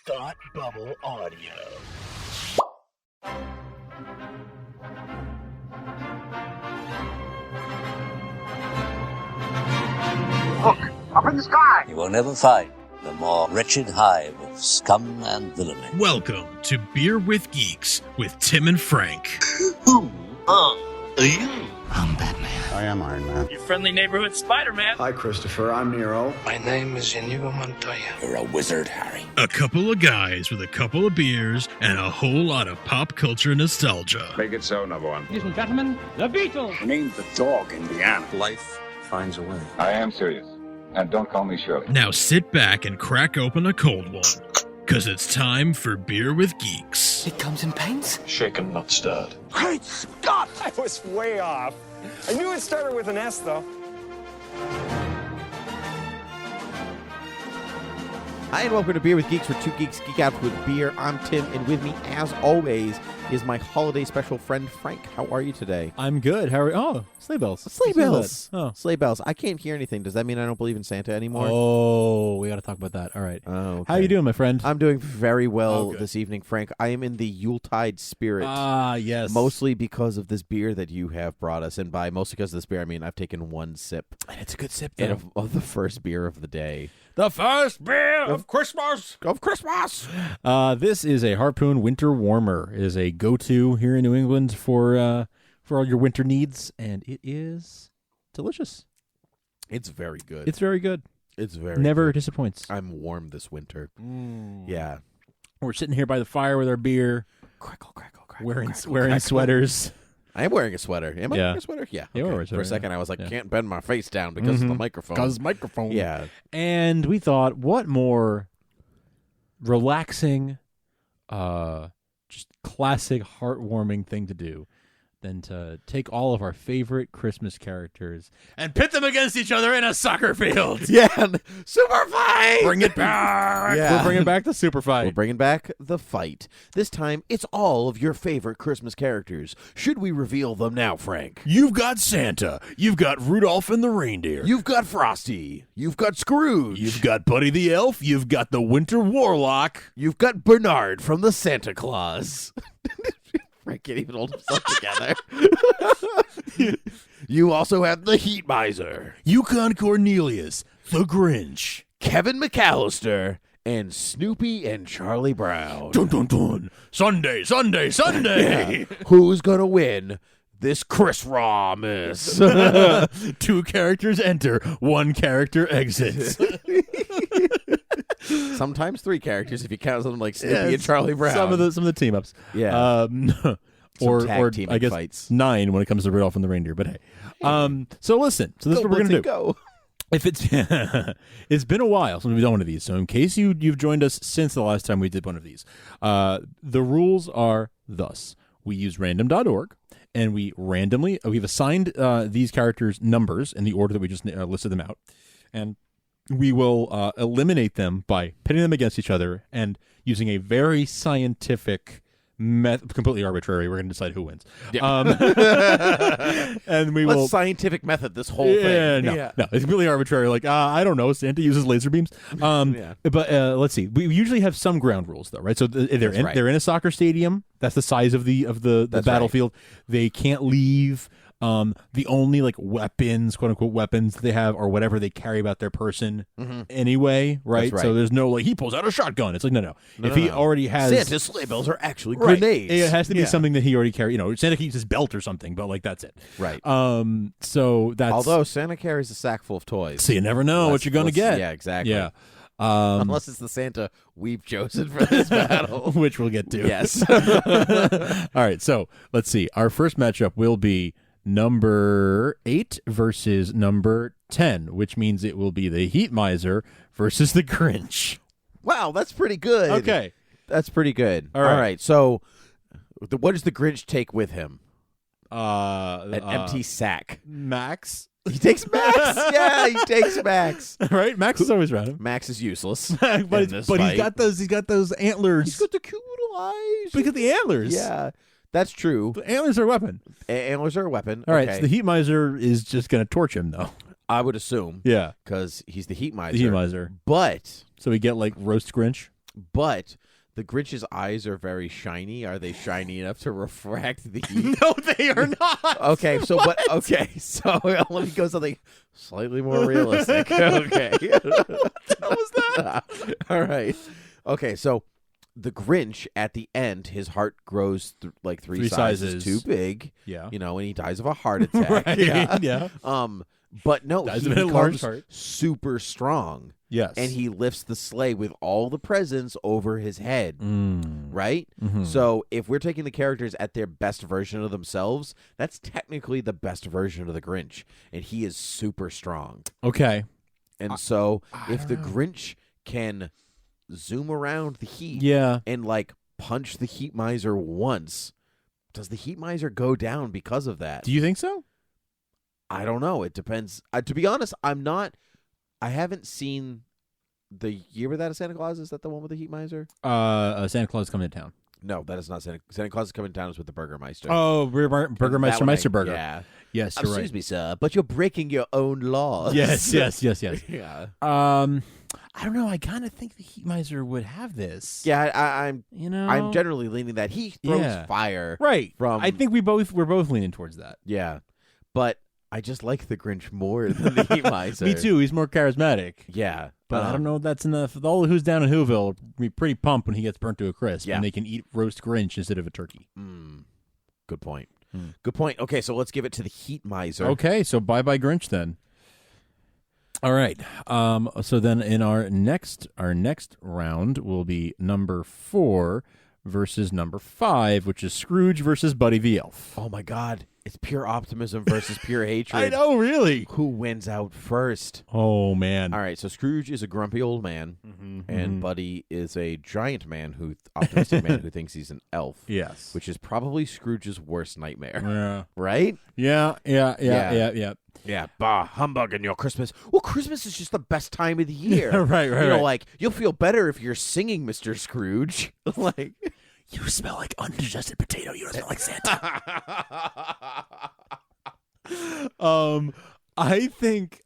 Thought Bubble Audio. Look, up in the sky! You will never find the more wretched hive of scum and villainy. Welcome to Beer with Geeks with Tim and Frank. Who are you? I'm Batman. I am Iron Man. Your friendly neighborhood Spider-Man. Hi, Christopher. I'm Nero. My name is Inigo Montoya. You're a wizard, Harry. A couple of guys with a couple of beers and a whole lot of pop culture nostalgia. Make it so, number one. Ladies and gentlemen, the Beatles. Named the dog Indiana. Life finds a way. I am serious. And don't call me Shirley. Now sit back and crack open a cold one, because it's time for Beer with Geeks. It comes in paints? Shaken, not stirred. Great Scott! I was way off. I knew it started with an S, though. Hi, and welcome to Beer with Geeks, where two geeks geek out with beer. I'm Tim, and with me, as always, is my holiday special friend, Frank. How are you today? I'm good. How are you? Oh, sleigh bells. Sleigh bells. Oh. Sleigh bells. I can't hear anything. Does that mean I don't believe in Santa anymore? Oh, we got to talk about that. All right. Oh, okay. How you doing, my friend? I'm doing very well good. this evening, Frank. I am in the Yuletide spirit. Ah, yes. Mostly because of this beer that you have brought us. And by mostly because of this beer, I mean I've taken one sip. And it's a good sip, though. Of the first beer of the day. The first beer of Christmas. Of Christmas! This is a Harpoon Winter Warmer. It is a go-to here in New England for all your winter needs, and it is delicious. It's very good. It's very good. It's very Never good. disappoints. I'm warm this winter. Yeah. We're sitting here by the fire with our beer, Crackle, crackle, crackle. wearing crackle. sweaters. I am wearing a sweater. Am I Yeah. wearing a sweater? Yeah. You are wearing a For a sweater, second, yeah. I was like, Yeah. can't bend my face down because of the microphone. Because microphone. Yeah. And we thought, what more relaxing, just classic, heartwarming thing to do than to take all of our favorite Christmas characters and pit them against each other in a soccer field. Yeah. Super fight! Bring it back. Yeah. We're bringing back the super fight. We're bringing back the fight. This time, it's all of your favorite Christmas characters. Should we reveal them now, Frank? You've got Santa. You've got Rudolph and the reindeer. You've got Frosty. You've got Scrooge. You've got Buddy the elf. You've got the Winter Warlock. You've got Bernard from the Santa Claus. Frank can't even hold himself together. You also have the Heat Miser, Yukon Cornelius, the Grinch. Kevin McAllister, and Snoopy and Charlie Brown. Dun dun dun. Sunday, Sunday, Sunday. Who's gonna win this Christmas? Two characters enter, one character exits. Sometimes three characters if you count something like Snoopy and Charlie Brown. Some of the team ups. Yeah. or tag-teaming I guess fights. 9 when it comes to Rudolph and the reindeer. But hey, so listen. So this is what we're gonna do. Go. If it's it's been a while since we've done one of these, so in case you've joined us since the last time we did one of these, the rules are thus: we use random.org, and we've assigned these characters numbers in the order that we just listed them out, and we will eliminate them by pitting them against each other and using a very scientific completely arbitrary. We're going to decide who wins. Yeah. And we will scientific method this whole thing. No, it's completely arbitrary. Like I don't know. Santa uses laser beams. But let's see. We usually have some ground rules though, right? So they're in a soccer stadium. That's the size of the battlefield. Right. They can't leave. The only like weapons, quote unquote weapons they have are whatever they carry about their person anyway, right? So there's no like he pulls out a shotgun. It's like no. If he already has Santa's sleigh bells are actually grenades. It has to be something that he already carries. Santa keeps his belt or something, but like that's it. Right. So that's although Santa carries a sack full of toys. So you never know what you're gonna get. Yeah, exactly. Yeah. Unless it's the Santa we've chosen for this battle. Which we'll get to. Yes. All right, so let's see. Our first matchup will be number 8 versus number 10, which means it will be the Heat Miser versus the Grinch. Wow, that's pretty good. Okay. That's pretty good. All right. So what does the Grinch take with him? An empty sack. Max? He takes Max. Yeah, he takes Max. Right? Max is always around him. Max is useless. but he's got those antlers. He's got the cute little eyes. Look at the antlers. Yeah. That's true. The antlers are a weapon. Antlers are a weapon. All right, so the Heat Miser is just going to torch him, though. I would assume. Yeah. Because he's the Heat Miser. The Heat Miser. But So we get, like, roast Grinch? But the Grinch's eyes are very shiny. Are they shiny enough to refract the heat? No, they are not. Okay, so so let me go something slightly more realistic. Okay. What was that? All right. Okay, so the Grinch at the end, his heart grows like three sizes too big. Yeah. You know, and he dies of a heart attack. Right. Yeah. But no, Dies he of a large becomes heart. super strong. Yes. And he lifts the sleigh with all the presents over his head. Right? Mm-hmm. So if we're taking the characters at their best version of themselves, that's technically the best version of the Grinch. And he is super strong. Okay. And so if the Grinch can zoom around the heat and like punch the heat miser once, does the heat miser go down because of that? Do you think so? I don't know. It depends. To be honest, I haven't seen the Year Without a Santa Claus. Is that the one with the heat miser? Santa Claus coming to town. No, that is not Santa Claus is coming to town is with the Burgermeister. Oh, Burgermeister Meisterburger. Yeah. Yes, you're right. Excuse me, sir, but you're breaking your own laws. Yes. Yeah. I don't know. I kind of think the heat miser would have this. Yeah, I'm. You know, I'm generally leaning that he throws fire. Right. From I think we're both leaning towards that. Yeah, but I just like the Grinch more than the heat miser. Me too. He's more charismatic. Yeah, but I don't know if that's enough. All who's down in Whoville will be pretty pumped when he gets burnt to a crisp, and they can eat roast Grinch instead of a turkey. Good point. Good point. Okay, so let's give it to the heat miser. Okay, so bye Grinch then. All right. So then in our next round will be number 4 versus number 5, which is Scrooge versus Buddy the Elf. Oh my God. It's pure optimism versus pure hatred. I know, really. Who wins out first? Oh, man. All right, so Scrooge is a grumpy old man, and Buddy is a giant man optimistic man who thinks he's an elf. Yes. Which is probably Scrooge's worst nightmare. Yeah. Right? Yeah. Yeah, bah, humbug in your Christmas. Well, Christmas is just the best time of the year. Right. You know, like, you'll feel better if you're singing, Mr. Scrooge. Like... You smell like undigested potato. You don't smell like Santa. I think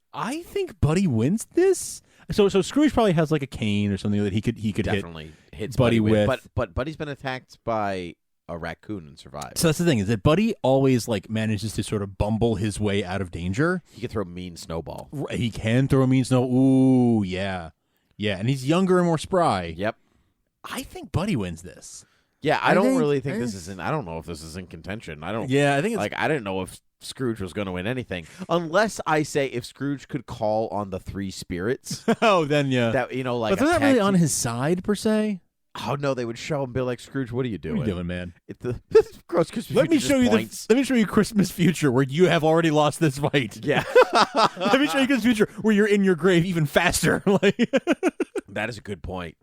Buddy wins this. So Scrooge probably has like a cane or something that he could definitely hits Buddy with. But Buddy's been attacked by a raccoon and survived. So that's the thing, is that Buddy always like manages to sort of bumble his way out of danger. He can throw a mean snowball. He can throw a mean snow. Ooh, yeah, and he's younger and more spry. Yep. I think Buddy wins this. Yeah, I don't really think this is in. I don't know if this is in contention. I don't. Yeah, I think it's like I didn't know if Scrooge was going to win anything, unless I say if Scrooge could call on the 3 spirits. Oh, then yeah, that like. But they're not really on his side per se. Oh no, they would show him, be like, Scrooge, what are you doing? What are you doing, man? It's the gross Christmas. Let me show you points. let me show you Christmas future where you have already lost this fight. Yeah. Let me show you Christmas future where you're in your grave even faster. That is a good point.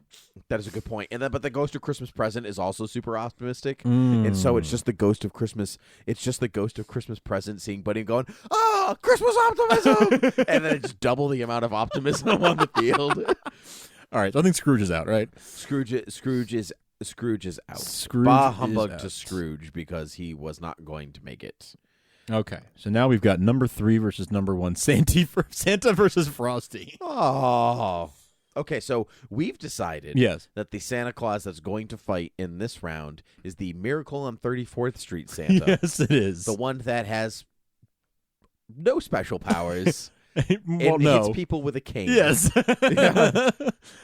That is a good point. And then, but the Ghost of Christmas Present is also super optimistic, and so it's just the Ghost of Christmas. It's just the Ghost of Christmas Present seeing Buddy and going, "Oh, Christmas optimism!" And then it's double the amount of optimism on the field. All right, so I think Scrooge is out, right? Scrooge is out. Scrooge bah is humbug out. to Scrooge because he was not going to make it. Okay, so now we've got number 3 versus number 1, Santa versus Frosty. Oh. Okay, so we've decided that the Santa Claus that's going to fight in this round is the Miracle on 34th Street Santa. Yes, it is. The one that has no special powers. Well, and hits people with a cane. Yes.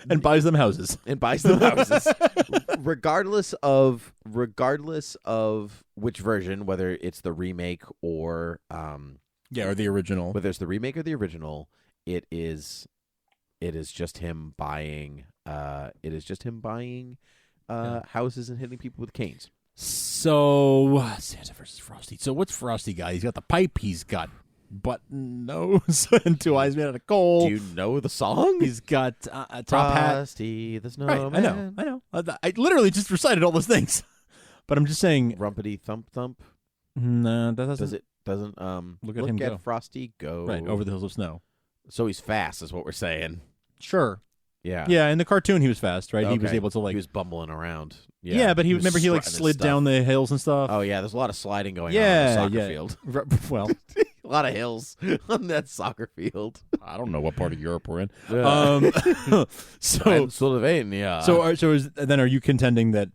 And buys them houses. regardless of which version, whether it's the remake or or the original. Whether it's the remake or the original, it is just him buying houses and hitting people with canes. So Santa versus Frosty. So what's Frosty got? He's got the pipe. He's got button nose and 2 eyes made out of coal. Do you know the song? He's got a top hat. Frosty the Snowman. Right, I know. I literally just recited all those things. But I'm just saying. Rumpity thump thump. No, that doesn't. Look at him go. Frosty go. Right, over the hills of snow. So he's fast, is what we're saying. Sure. Yeah. Yeah, in the cartoon he was fast, right? Okay. He was able to like. He was bumbling around. Yeah, but he like slid down the hills and stuff. Oh yeah, there's a lot of sliding going on in the soccer field. Well, lot of hills on that soccer field. I don't know what part of Europe we're in. So Pennsylvania. Then are you contending that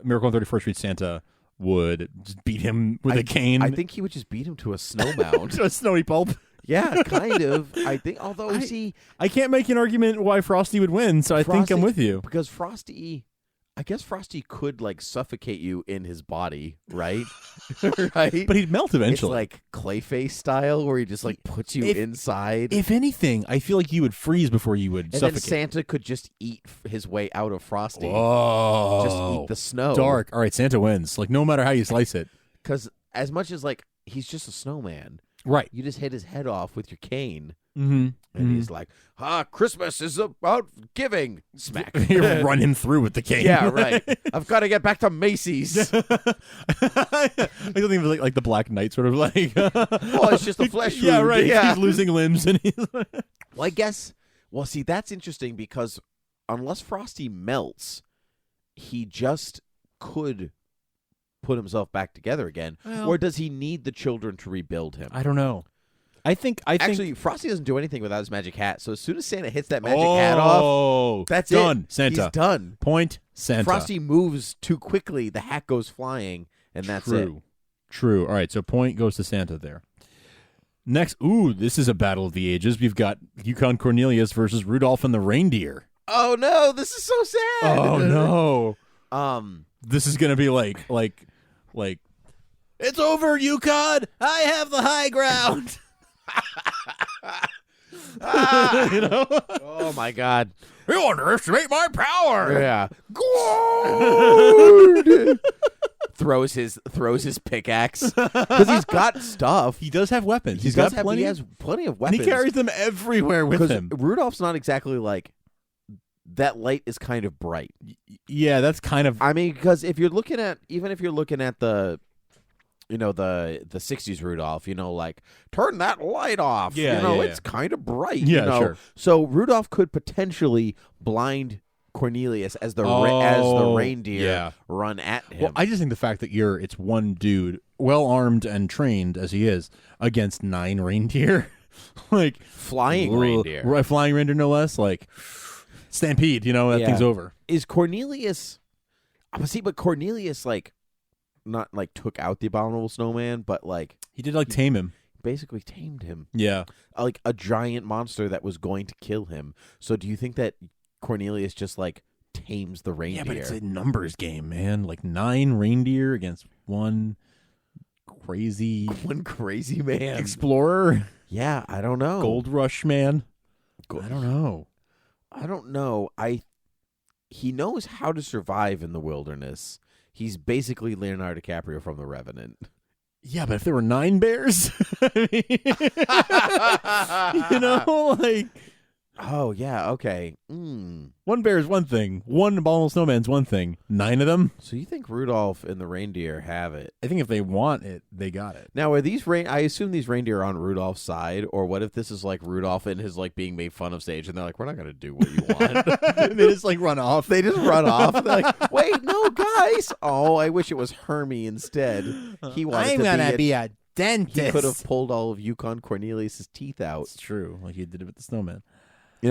Miracle on 31st Street Santa would just beat him with a cane? I think he would just beat him to a snow mound. To a snowy pulp? Yeah, kind of. I think, although, I can't make an argument why Frosty would win, so I think I'm with you. Because Frosty, I guess Frosty could, like, suffocate you in his body, right? Right? But he'd melt eventually. It's like Clayface style, where he just, like, puts you inside. If anything, I feel like you would freeze before you would suffocate. And then Santa could just eat his way out of Frosty. Whoa. Just eat the snow. Dark. All right, Santa wins. Like, no matter how you slice it. Because as much as, like, he's just a snowman. Right. You just hit his head off with your cane. Mm-hmm. And he's like, Christmas is about giving. Smack. You run him through with the cane. Yeah, right. I've got to get back to Macy's. I don't think like the Black Knight sort of like. Oh, it's just a flesh wound. Yeah, right. Yeah. He's losing limbs. And he's Well, I guess. Well, see, that's interesting because unless Frosty melts, he just could put himself back together again. Well, or does he need the children to rebuild him? I don't know. I think Actually, Frosty doesn't do anything without his magic hat. So as soon as Santa hits that magic hat off, that's done. it. Santa. He's done. Point Santa. Frosty moves too quickly. The hat goes flying, and that's it. True. All right, so point goes to Santa there. Next, this is a battle of the ages. We've got Yukon Cornelius versus Rudolph and the Reindeer. Oh no, this is so sad. Oh no. This is gonna be like it's over, Yukon. I have the high ground. You know? Oh my God! You underestimate my power. Yeah. Good. throws his pickaxe because he's got stuff. He does have weapons. He has plenty of weapons. And he carries them everywhere with him. Rudolph's not exactly like that. Light is kind of bright. Yeah, that's kind of. I mean, because if you're looking at the. The 60s Rudolph, like, turn that light off. Yeah, it's kind of bright. Yeah, sure. So Rudolph could potentially blind Cornelius as the reindeer run at him. Well, I just think the fact that it's one dude, well armed and trained as he is, against 9 reindeer, like flying reindeer, right? Flying reindeer, no less. Like stampede, that thing's over. Is Cornelius? But Cornelius not took out the abominable snowman, but he did tame him. Basically tamed him. Yeah. Like a giant monster that was going to kill him. So do you think that Cornelius just tames the reindeer? Yeah, but it's a numbers game, man. 9 reindeer against one crazy man. Explorer. Yeah, I don't know. Gold Rush man. I don't know. He knows how to survive in the wilderness. He's basically Leonardo DiCaprio from The Revenant. Yeah, but if there were 9 bears, Oh, yeah, okay. 1 bear is one thing. 1 abominable snowman's one thing. 9 of them? So you think Rudolph and the reindeer have it? I think if they want it, they got it. Now, are these I assume these reindeer are on Rudolph's side, or what if this is Rudolph and his being made fun of stage, and they're we're not going to do what you want. They just run off. They just run off. They're wait, no, guys. Oh, I wish it was Hermie instead. He wanted to be a dentist. He could have pulled all of Yukon Cornelius' teeth out. It's true, like he did it with the snowman.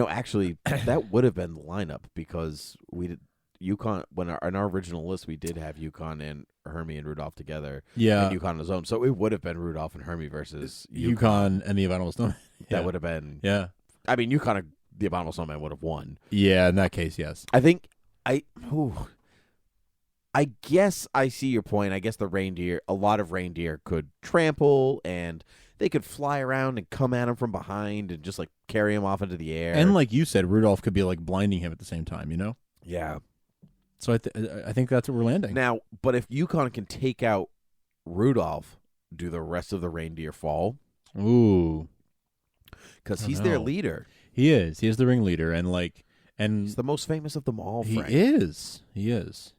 Actually, that would have been the lineup because we did Yukon in our original list. We did have Yukon and Hermie and Rudolph together. Yeah, and Yukon on his own. So it would have been Rudolph and Hermie versus Yukon and the Abominable Snowman. That would have been. Yeah, I mean, Yukon, the Abominable Snowman would have won. Yeah, in that case, yes. I think I guess I see your point. I guess a lot of reindeer could trample and they could fly around and come at him from behind and just carry him off into the air. And like you said, Rudolph could be blinding him at the same time, Yeah. So I think that's what we're landing. Now, but if Yukon can take out Rudolph, do the rest of the reindeer fall? Ooh. Because he's their leader. He is. He is the ringleader. And he's the most famous of them all, Frank. He is.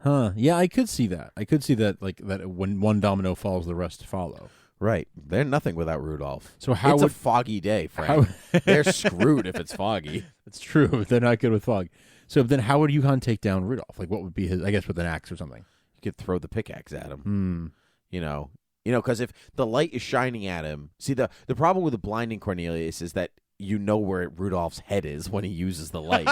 Huh. Yeah, I could see that. That when one domino falls, the rest follow. Right. They're nothing without Rudolph. So it's a foggy day, Frank. They're screwed if it's foggy. It's true. They're not good with fog. So then how would Yukon take down Rudolph? What would be his, I guess with an axe or something? You could throw the pickaxe at him. Because if the light is shining at him, see the problem with the blinding Cornelius is that you know where Rudolph's head is when he uses the light.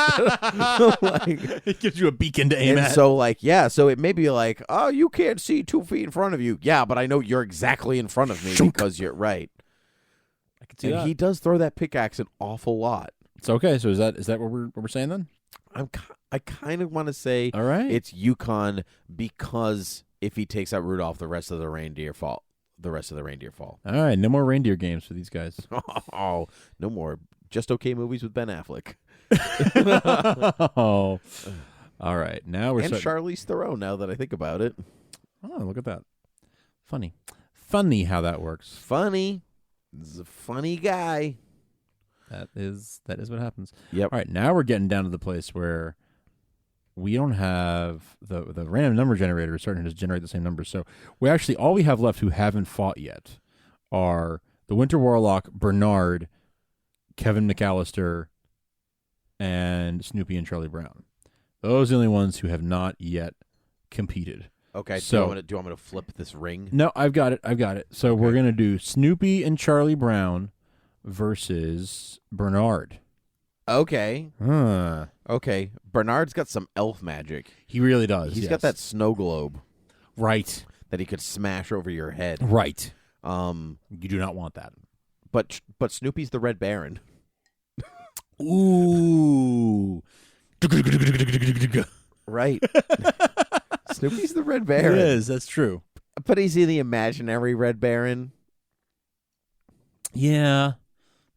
It gives you a beacon to aim and at. So it may be like, oh, you can't see 2 feet in front of you. Yeah, but I know you're exactly in front of me because you're right. I can see that. He does throw that pickaxe an awful lot. It's okay. So is that what we're saying then? I kind of want to say All right. it's Yukon because if he takes out Rudolph, the rest of the reindeer fall. All right, no more reindeer games for these guys. Oh, no more Just Okay movies with Ben Affleck. Oh. All right, now we're and Charlize Theron, now that I think about it. Oh, look at that. Funny how that works. Funny. This is a funny guy. That is what happens. Yep. All right, now we're getting down to the place where we don't have the random number generator is starting to generate the same numbers. So all we have left who haven't fought yet are the Winter Warlock, Bernard, Kevin McAllister, and Snoopy and Charlie Brown. Those are the only ones who have not yet competed. Okay, so do you want me to flip this ring? No, I've got it. So we're going to do Snoopy and Charlie Brown versus Bernard. Okay. Huh. Okay. Bernard's got some elf magic. He really does. He's got that snow globe. Right. That he could smash over your head. Right. You do not want that. But Snoopy's the Red Baron. Ooh. Right. Snoopy's the Red Baron. It is. That's true. But he's in the imaginary Red Baron. Yeah.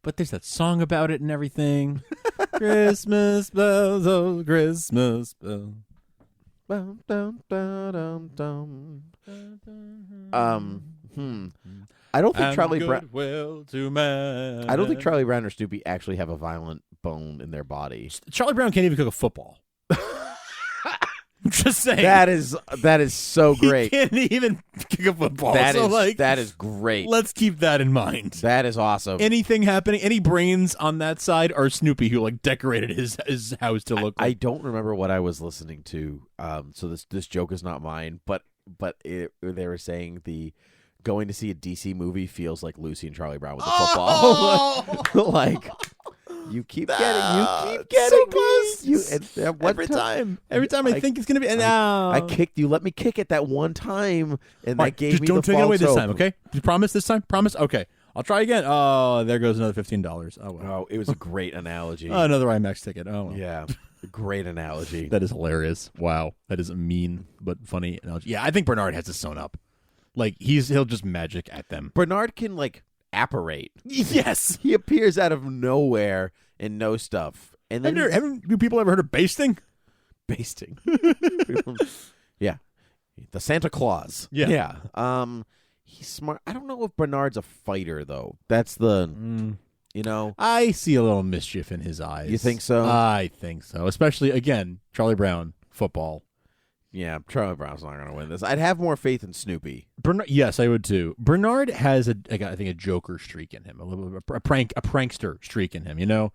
But there's that song about it and everything. Christmas bells, oh, Christmas bells. Dum, dum, dum, dum. I don't think Charlie Brown. I don't think Charlie Brown or Snoopy actually have a violent bone in their body. Charlie Brown can't even cook a football. I'm just saying. That is so great. He can't even kick a football. That is great. Let's keep that in mind. That is awesome. Anything happening, any brains on that side are Snoopy, who decorated his house to look like. I don't remember what I was listening to. So this joke is not mine, but they were saying going to see a DC movie feels like Lucy and Charlie Brown with the football. You keep getting so close. Every time I think it's gonna be. I kicked you. Let me kick it that one time, and that gave me. Don't the take it away this false time, hope. okay? You promise this time? Promise? Okay, I'll try again. Oh, there goes another $15. Oh, well. Oh, it was a great analogy. Another IMAX ticket. Oh, well. Yeah, great analogy. That is hilarious. Wow, that is a mean but funny analogy. Yeah, I think Bernard has this sewn up. He'll just magic at them. Bernard can apparate. Yes, he appears out of nowhere and know stuff. And then haven't you people ever heard of basting? Basting. Yeah, the Santa Claus. Yeah. He's smart. I don't know if Bernard's a fighter though. That's the. I see a little mischief in his eyes. You think so? I think so. Especially again, Charlie Brown football. Yeah, Charlie Brown's not going to win this. I'd have more faith in Snoopy. Bernard, yes, I would too. Bernard has I think a Joker streak in him, a little bit a prankster streak in him. That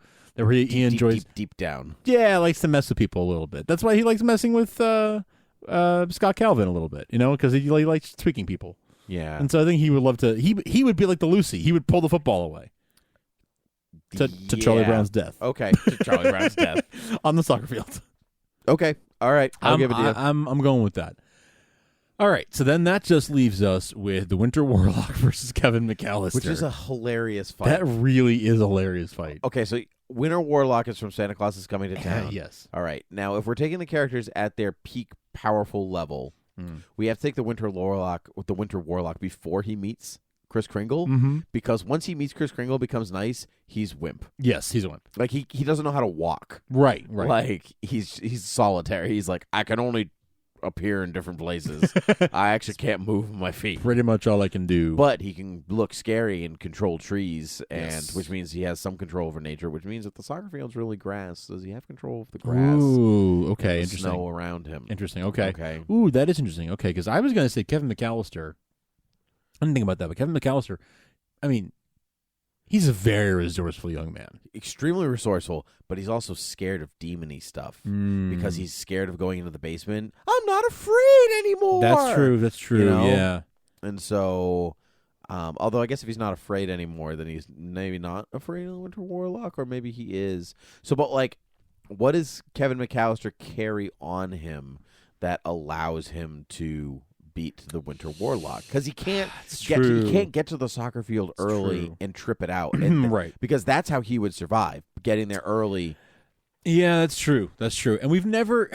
he enjoys deep down. Yeah, likes to mess with people a little bit. That's why he likes messing with Scott Calvin a little bit. Because he likes tweaking people. Yeah, and so I think he would love to. He would be like the Lucy. He would pull the football away. To Charlie Brown's death. Okay, to Charlie Brown's death on the soccer field. Okay, all right, I'll give it to you. I'm going with that. All right, so then that just leaves us with the Winter Warlock versus Kevin McAllister, which is a hilarious fight. That really is a hilarious fight. Okay, so Winter Warlock is from Santa Claus is Coming to Town. Yes. All right, now if we're taking the characters at their peak powerful level, we have to take the Winter Warlock before he meets Kris Kringle, because once he meets Kris Kringle, becomes nice. He's wimp. Yes, he's a wimp. He doesn't know how to walk. Right. He's solitary. He's I can only appear in different places. I actually can't move my feet. Pretty much all I can do. But he can look scary and control trees, which means he has some control over nature. Which means if the soccer field's really grass, does he have control of the grass? Ooh, okay, interesting. Snow around him. Interesting. Okay. Ooh, that is interesting. Okay, because I was going to say Kevin McAllister. I didn't think about that, but Kevin McAllister, I mean, he's a very resourceful young man. Extremely resourceful, but he's also scared of demony stuff because he's scared of going into the basement. I'm not afraid anymore. That's true. Yeah. And so, although I guess if he's not afraid anymore, then he's maybe not afraid of the Winter Warlock, or maybe he is. So, but like, what does Kevin McAllister carry on him that allows him to beat the Winter Warlock? Because he can't get to the soccer field early and trip it out, right? Because that's how he would survive, getting there early. Yeah, that's true. That's true. And we've never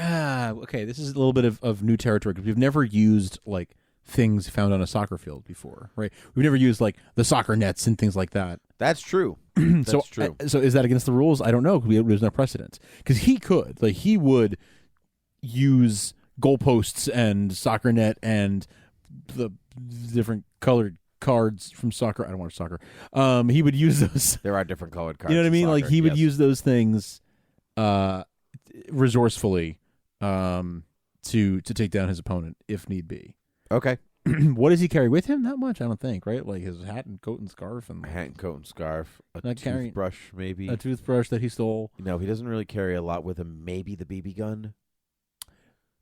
okay, this is a little bit of new territory because we've never used like things found on a soccer field before, right? We've never used like the soccer nets and things like that. That's true. That's true. So is that against the rules? I don't know. There's no precedent. Because he could, like, he would use goalposts and soccer net and the different colored cards from soccer. I don't watch soccer. He would use those. There are different colored cards. You know what I mean? Soccer, Like he would use those things resourcefully to take down his opponent if need be. Okay. What does he carry with him? Not much, I don't think. Right, like his hat and coat and scarf, and hat and coat and scarf, a Not carrying- toothbrush, maybe a toothbrush that he stole. No, he doesn't really carry a lot with him. Maybe the BB gun.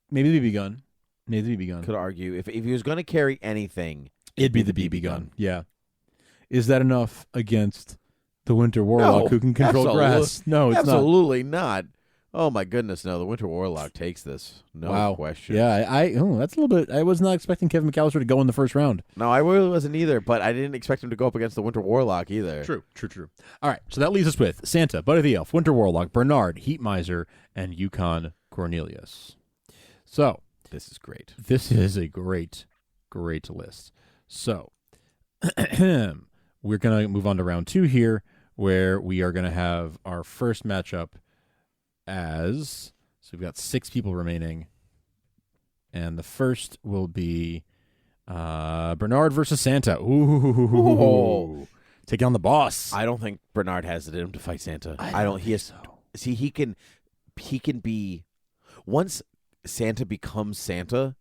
Maybe the BB gun. Maybe the BB gun. Could argue if he was going to carry anything, It'd be the BB gun. Yeah. Is that enough against the Winter Warlock who can control grass? No, it's absolutely not. Oh my goodness, no! The Winter Warlock takes this, no question. Yeah, that's a little bit. I was not expecting Kevin McAllister to go in the first round. No, I really wasn't either. But I didn't expect him to go up against the Winter Warlock either. True. All right, so that leaves us with Santa, Buddy the Elf, Winter Warlock, Bernard, Heat Miser, and Yukon Cornelius. So this is great. This is a great list. So we're gonna move on to round 2 here, where we are gonna have our first matchup. So we've got 6 people remaining, and the first will be Bernard versus Santa. Ooh. Taking on the boss. I don't think Bernard has it in him to fight Santa. I don't. He has. So. See, he can be. Once Santa becomes Santa,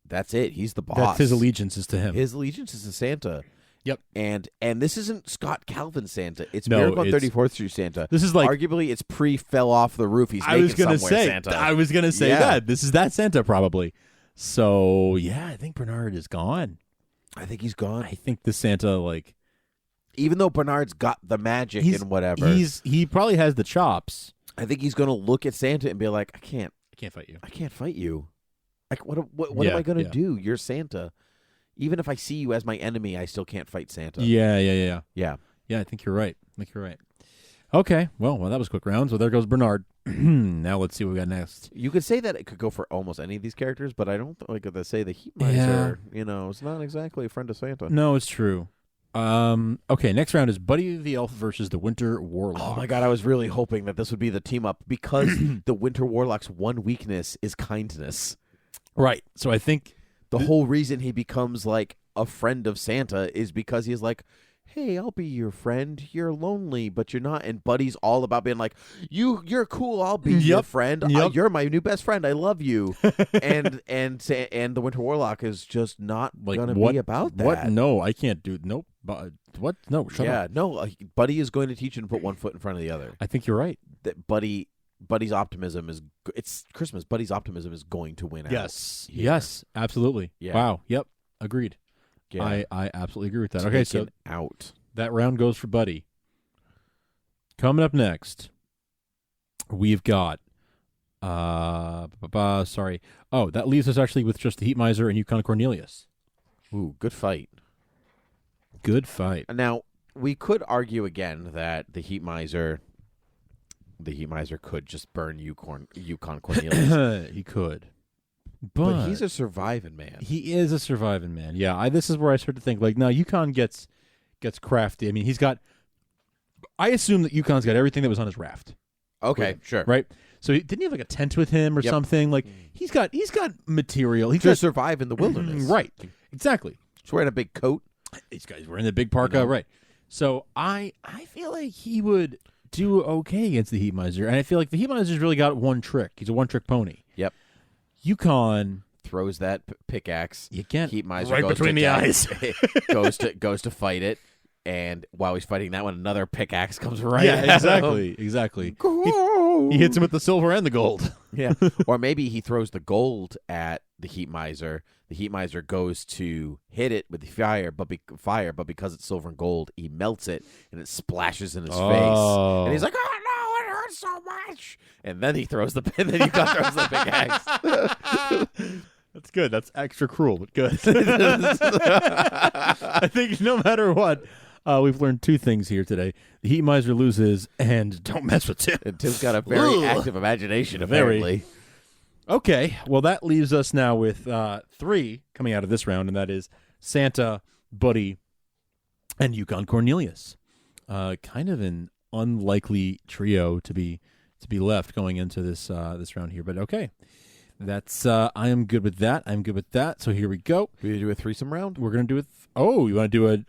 that's it. He's the boss. That's his allegiance is to him. His allegiance is to Santa. Yep. And this isn't Scott Calvin Santa. It's no, Miracle on 34th Street Santa. This is like arguably it's fell off the roof. He's I was gonna say Santa. I was gonna say that. This is that Santa probably. So yeah, I think Bernard is gone. I think he's gone. I think the Santa, like, even though Bernard's got the magic and whatever, he probably has the chops. I think he's gonna look at Santa and be like, I can't fight you. I can't fight you. Like what am I gonna do? You're Santa. Even if I see you as my enemy, I still can't fight Santa. Yeah. Yeah, I think you're right. Okay, well, that was a quick round. So there goes Bernard. Now let's see what we got next. You could say that it could go for almost any of these characters, but I don't like to say the Heat Miser. Yeah. It's not exactly a friend of Santa. No, it's true. Okay, next round is Buddy the Elf versus the Winter Warlock. Oh my God, I was really hoping that this would be the team up because the Winter Warlock's one weakness is kindness. Right. So I think the whole reason he becomes like a friend of Santa is because he's like, hey, I'll be your friend. You're lonely, but you're not. And Buddy's all about being like, you're cool. I'll be your friend. You're my new best friend. I love you. and the Winter Warlock is just not gonna be about that. What? No, I can't do. Nope. What? No. Shut up. No. Buddy is going to teach him to put one foot in front of the other. I think you're right. That Buddy's optimism is. It's Christmas. Buddy's optimism is going to win out. Yes. Absolutely. Yeah. Wow. Yep. Agreed. Yeah. I absolutely agree with that. Okay, so out. That round goes for Buddy. Coming up next, we've got sorry. Oh, that leaves us actually with just the Heat Miser and Yukon Cornelius. Ooh, good fight. Good fight. Now, we could argue again that the Heat Miser could just burn Yukon Cornelius. He could. But he's a surviving man. He is a surviving man. Yeah, this is where I start to think, like, now Yukon gets crafty. I mean, he's got... I assume that Yukon's got everything that was on his raft. Okay, sure. Right? So didn't he have like a tent with him or something? Like, he's got material. He's to survive in the wilderness. Right. Exactly. He's wearing a big coat. These guys wearing the big parka. Right. So I feel like he would do okay against the Heat Miser. And I feel like the Heat Miser's really got one trick. He's a one-trick pony. Yep. Yukon throws that pickaxe. You can't. Heat Miser right goes between to the eyes. goes to fight it, and while he's fighting that one, another pickaxe comes right. Yeah, exactly. He hits him with the silver and the gold. Yeah, or maybe he throws the gold at the heat miser. The heat miser goes to hit it with the fire, but because it's silver and gold, he melts it and it splashes in his face. And he's like, "Oh no, it hurts so much!" And then he throws the pin. Then Yukon throws the big axe. That's good. That's extra cruel, but good. I think no matter what, we've learned two things here today. The heat miser loses, and don't mess with Tim. And Tim's got a very active imagination, apparently. Okay, well, that leaves us now with 3 coming out of this round, and that is Santa, Buddy, and Yukon Cornelius. Kind of an unlikely trio to be left going into this round here, but okay. That's I am good with that. I'm good with that. So here we go. We do a threesome round. We're gonna do it. Oh, you want to do a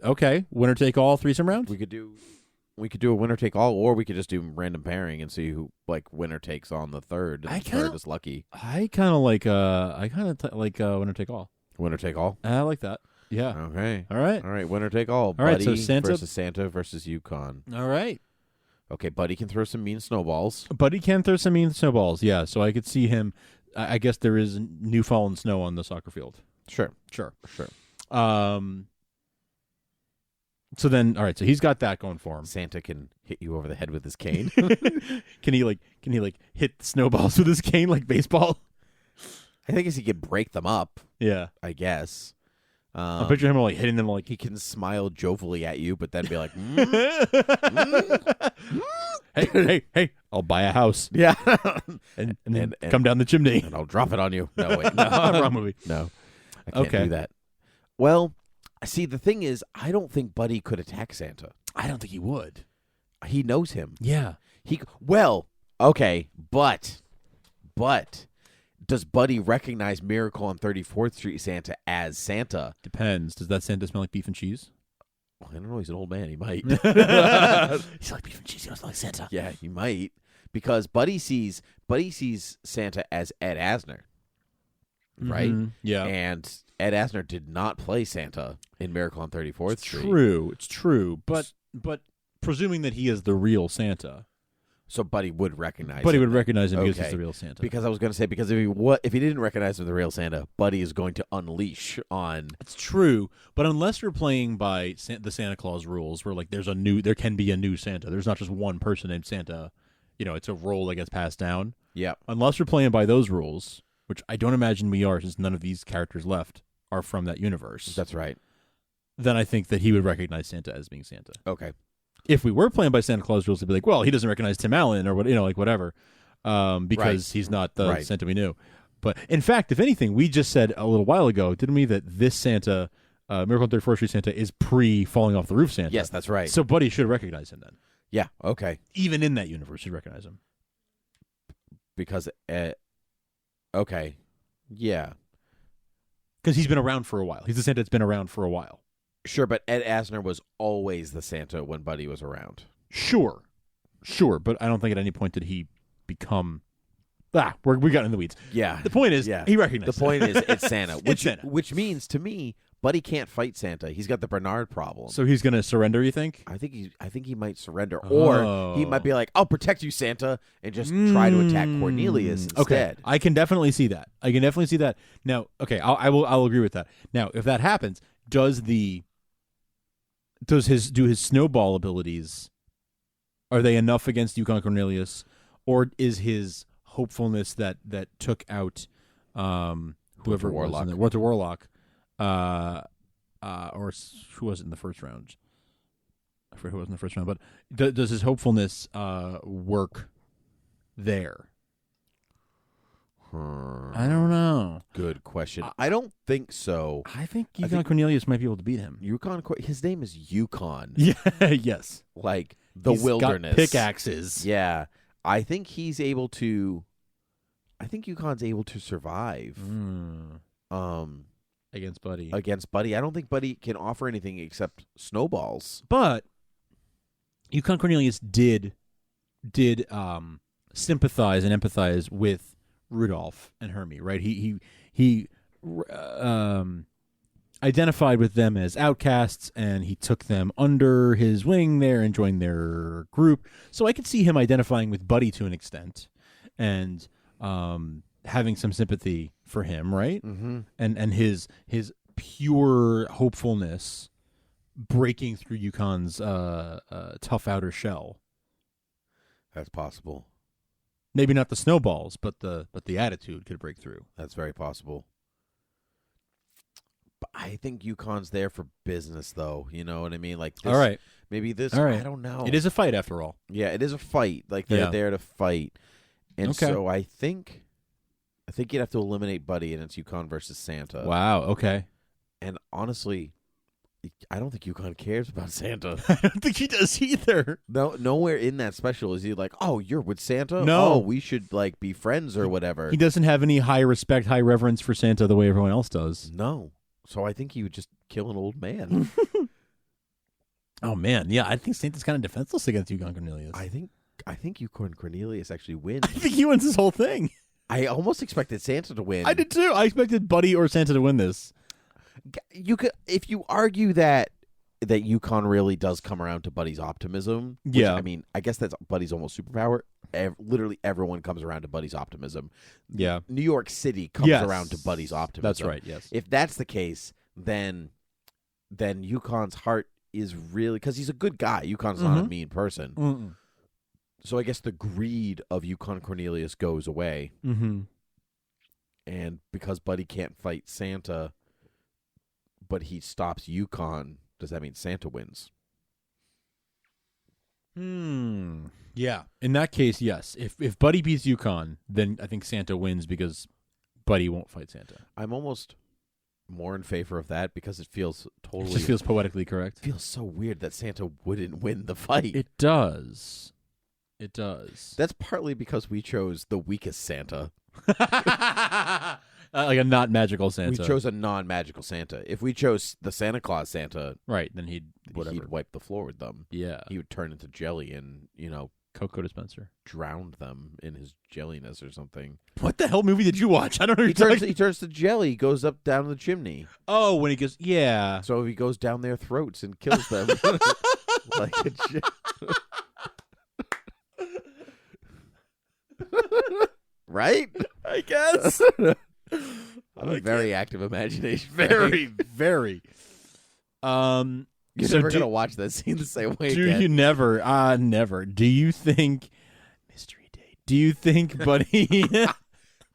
winner take all threesome round? We could do a winner take all, or we could just do random pairing and see who winner takes on the third. And the third is lucky. I kind of like winner take all. Winner take all. I like that. Yeah. Okay. All right. All right. Winner take all. All right. Buddy So Santa versus Yukon. All right. Okay. Buddy can throw some mean snowballs. Buddy can throw some mean snowballs. Yeah. So I could see him. I guess there is new fallen snow on the soccer field. Sure. So then, all right. So he's got that going for him. Santa can hit you over the head with his cane. Can he hit snowballs with his cane like baseball? I think he could break them up. Yeah. I guess. I picture him hitting them he can smile jovially at you, but then be like, hey, I'll buy a house. Yeah. and then come down the chimney. And I'll drop it on you. No, wait. No. Wrong movie. No. I can't do that. Well, see, the thing is, I don't think Buddy could attack Santa. I don't think he would. He knows him. Yeah. Okay, but does Buddy recognize Miracle on 34th Street Santa as Santa? Depends. Does that Santa smell like beef and cheese? I don't know. He's an old man. He might. He's like beef and cheese. He doesn't like Santa. Yeah, he might. Because Buddy sees Santa as Ed Asner, right? Mm-hmm. Yeah. And Ed Asner did not play Santa in Miracle on 34th Street. It's true. But presuming that he is the real Santa. So Buddy would recognize him. Buddy would recognize him because Okay. he's the real Santa. Because I was going to say, because if he didn't recognize him as the real Santa, Buddy is going to unleash on... It's true, but unless you're playing by the Santa Claus rules, where there can be a new Santa. There's not just one person named Santa. It's a role that gets passed down. Yeah. Unless you're playing by those rules, which I don't imagine we are, since none of these characters left are from that universe. That's right. Then I think that he would recognize Santa as being Santa. Okay. If we were playing by Santa Claus rules, they'd be like, well, he doesn't recognize Tim Allen or whatever, because he's not the Santa we knew. But in fact, if anything, we just said a little while ago, didn't we, that this Santa, Miracle on 34th Street Santa, is pre-falling off the roof Santa? Yes, that's right. So Buddy should recognize him then. Yeah. Okay. Even in that universe, should recognize him. Because, okay. Yeah. Because he's been around for a while. He's the Santa that's been around for a while. Sure, but Ed Asner was always the Santa when Buddy was around. Sure, but I don't think at any point did he become... we got in the weeds. Yeah. The point is, he recognized The point is, it's Santa. It's Santa. Which means, to me, Buddy can't fight Santa. He's got the Bernard problem. So he's going to surrender, you think? I think he might surrender. Or he might be like, I'll protect you, Santa, and just try to attack Cornelius instead. Okay, I can definitely see that. Now, okay, I'll agree with that. Now, if that happens, do his snowball abilities, are they enough against Yukon Cornelius, or is his hopefulness that took out whoever it was in there, Walter Warlock, or who was it in the first round? I forget who was in the first round, but does his hopefulness work there? I don't know. Good question. I don't think so. I think Yukon Cornelius might be able to beat him. His name is Yukon. Yeah. Yes. Like the He's wilderness. got pickaxes. Yeah. I think he's able to. I think Yukon's able to survive. Against Buddy. I don't think Buddy can offer anything except snowballs. But Yukon Cornelius did sympathize and empathize with Rudolph and Hermie, right? He identified with them as outcasts, and he took them under his wing there and joined their group. So I could see him identifying with Buddy to an extent, and having some sympathy for him, right? Mm-hmm. And his pure hopefulness breaking through Yukon's tough outer shell. That's possible. Maybe not the snowballs, but the attitude could break through. That's very possible. But I think Yukon's there for business, though. You know what I mean? Like, this, all right, maybe this. All right. I don't know. It is a fight after all. Yeah, it is a fight. Like, they're there to fight, and Okay. so I think you'd have to eliminate Buddy, and it's Yukon versus Santa. Wow. Okay. And honestly, I don't think Yukon cares about Santa. I don't think he does either. No, nowhere in that special is he like, "Oh, you're with Santa? No. Oh, we should like be friends or whatever." He doesn't have any high respect, high reverence for Santa the way everyone else does. No. So I think he would just kill an old man. Oh man, yeah, I think Santa's kind of defenseless against Yukon Cornelius. I think Yukon Cornelius actually wins. I think he wins this whole thing. I almost expected Santa to win. I did too. I expected Buddy or Santa to win this. You could, if you argue that Yukon really does come around to Buddy's optimism. Which, Yeah. I mean, I guess that's Buddy's almost superpower. Literally everyone comes around to Buddy's optimism. Yeah. New York City comes Yes. around to Buddy's optimism. That's right. Yes. If that's the case, then Yukon's heart is really, because he's a good guy. Yukon's not a mean person. Mm-mm. So I guess the greed of Yukon Cornelius goes away. Mm-hmm. And because Buddy can't fight Santa, but he stops Yukon, does that mean Santa wins? Yeah. In that case, yes. If Buddy beats Yukon, then I think Santa wins because Buddy won't fight Santa. I'm almost more in favor of that because it feels totally... It just feels poetically correct. It feels so weird that Santa wouldn't win the fight. It does. It does. That's partly because we chose the weakest Santa. Like a not magical Santa. We chose a non-magical Santa. If we chose the Santa Claus Santa, right, then he'd wipe the floor with them. Yeah. He would turn into jelly and, Cocoa dispenser. drown them in his jelliness or something. What the hell movie did you watch? I don't know. He turns to jelly, goes up down the chimney. Oh, when he goes, yeah. So he goes down their throats and kills them. Like a right? I guess. I have a very active imagination. Very, very. You're So never going to watch that scene the same way Do again. you never? Never. Do you think mystery date? Do you think, Buddy?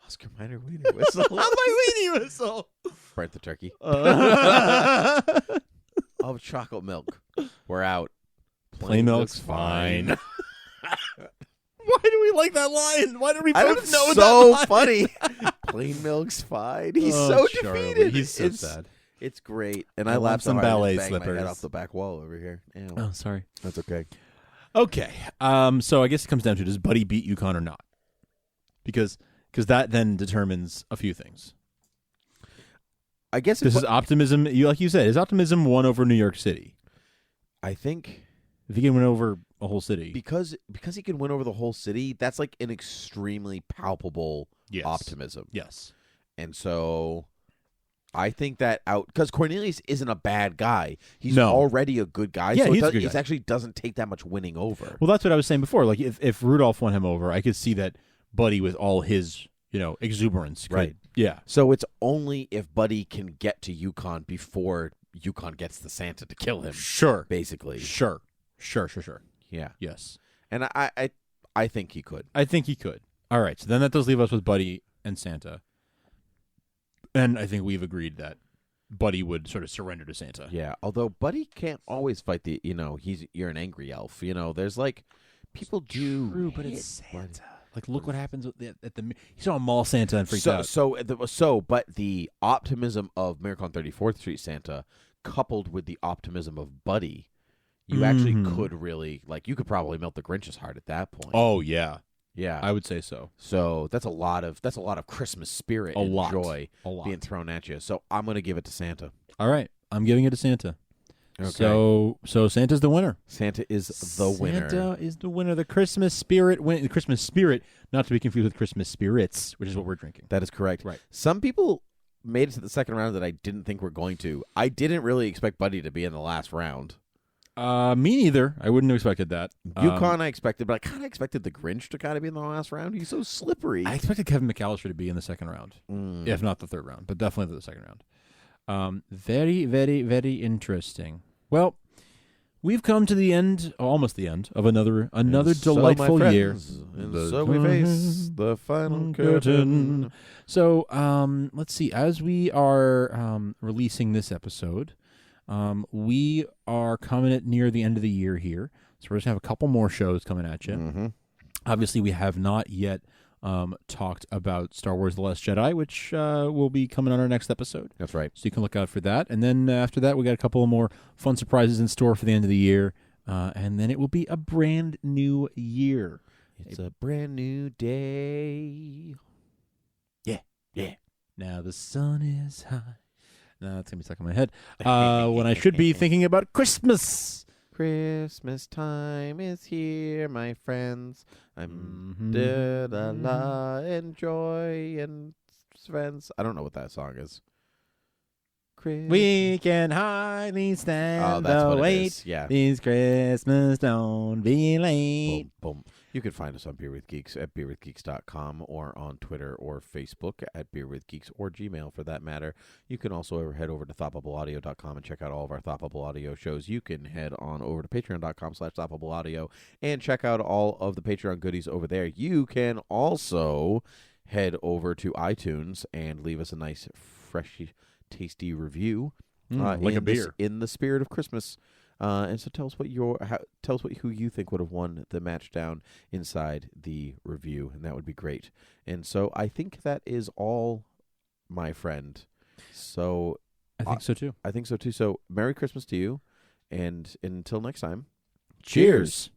Oscar Minor Wiener Whistle. My weenie whistle. Burnt the turkey. Oh, chocolate milk. We're out. Plain milk's fine. Why do we like that line? Why do we both know that so line? funny. Plain milk's fine. He's Oh, so Charlie, defeated. he's so sad. It's great. And I I want laughed some so hard I ballet just banged my head slippers. off the back wall over here. Ew. Oh, sorry. That's okay. Okay. So I guess it comes down to, does Buddy beat Yukon or not? Because that then determines a few things. I guess This is optimism. Like you said, is optimism won over New York City? I think If he can win over a whole city. because he can win over the whole city, that's like an extremely palpable Yes. optimism. Yes. And so I think that because Cornelius isn't a bad guy. He's No. already a good guy. Yeah, so he's a it good guy. actually doesn't take that much winning over. Well, that's what I was saying before. Like, if Rudolph won him over, I could see that Buddy, with all his, exuberance. Could, Right. Yeah. So it's only if Buddy can get to Yukon before Yukon gets the Santa to kill him. Sure. Basically. Sure. Yeah. Yes. And I think he could. I think he could. All right. So then that does leave us with Buddy and Santa. And I think we've agreed that Buddy would sort of surrender to Santa. Yeah. Although Buddy can't always fight you're an angry elf. There's like people do. True, but hit it's Santa. Buddy. Like, look what happens at the. He saw a mall Santa and freaked out. But the optimism of Miracle on 34th Street Santa, coupled with the optimism of Buddy, you actually could really you could probably melt the Grinch's heart at that point. Oh yeah, yeah, I would say so. So that's a lot of Christmas spirit and joy being thrown at you. So I'm gonna give it to Santa. All right, I'm giving it to Santa. Okay. So Santa's the winner. Santa is the winner. Santa is the winner. The Christmas spirit The Christmas spirit, not to be confused with Christmas spirits, which is what we're drinking. That is correct. Right. Some people made it to the second round that I didn't think were going to. I didn't really expect Buddy to be in the last round. Me neither. I wouldn't have expected that. Yukon I expected, but I kind of expected the Grinch to kind of be in the last round. He's so slippery. I expected Kevin McAllister to be in the second round, if not the third round, but definitely the second round. Very, very, very interesting. Well, we've come to the end, almost the end, of another delightful year. And so we face the final curtain. So, let's see. As we are releasing this episode, we are coming near the end of the year here. So we're just going to have a couple more shows coming at you. Mm-hmm. Obviously, we have not yet talked about Star Wars The Last Jedi, which will be coming on our next episode. That's right. So you can look out for that. And then after that, we got a couple of more fun surprises in store for the end of the year. And then it will be a brand new year. It's a brand new day. Yeah. Now the sun is high. No, it's going to be stuck in my head. When I should be thinking about Christmas. Christmas time is here, my friends. I'm da-da-la, enjoy and friends. I don't know what that song is. We can hardly stand the wait. Yeah. These Christmas don't be late. Boom, boom. You can find us on Beer with Geeks at beerwithgeeks.com or on Twitter or Facebook at Beer with Geeks or Gmail for that matter. You can also head over to thoughtbubbleaudio.com and check out all of our Thought Bubble Audio shows. You can head on over to patreon.com/thoughtbubbleaudio and check out all of the Patreon goodies over there. You can also head over to iTunes and leave us a nice, fresh, tasty review. Like a beer. In the spirit of Christmas. And so tell us who you think would have won the match down inside the review, and that would be great. And so I think that is all, my friend. So I think so too. I think so too. So Merry Christmas to you, and until next time, Cheers.